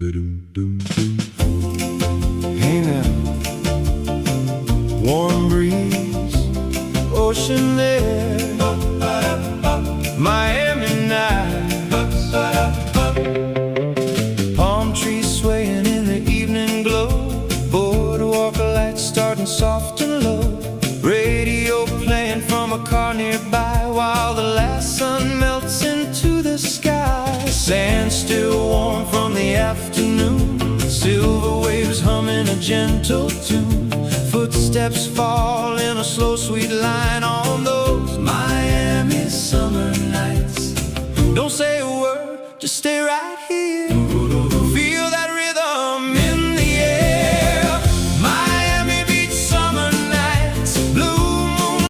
Hey now, warm breeze, ocean air, Miami nights, palm trees swaying in the evening glow, boardwalk lights starting soft and low, radio playing from a car nearby while the last sun melts into the sky. Sand still warm from the afternoon, silver waves humming a gentle tune. Footsteps fall in a slow sweet line on those Miami summer nights. Don't say a word, just stay right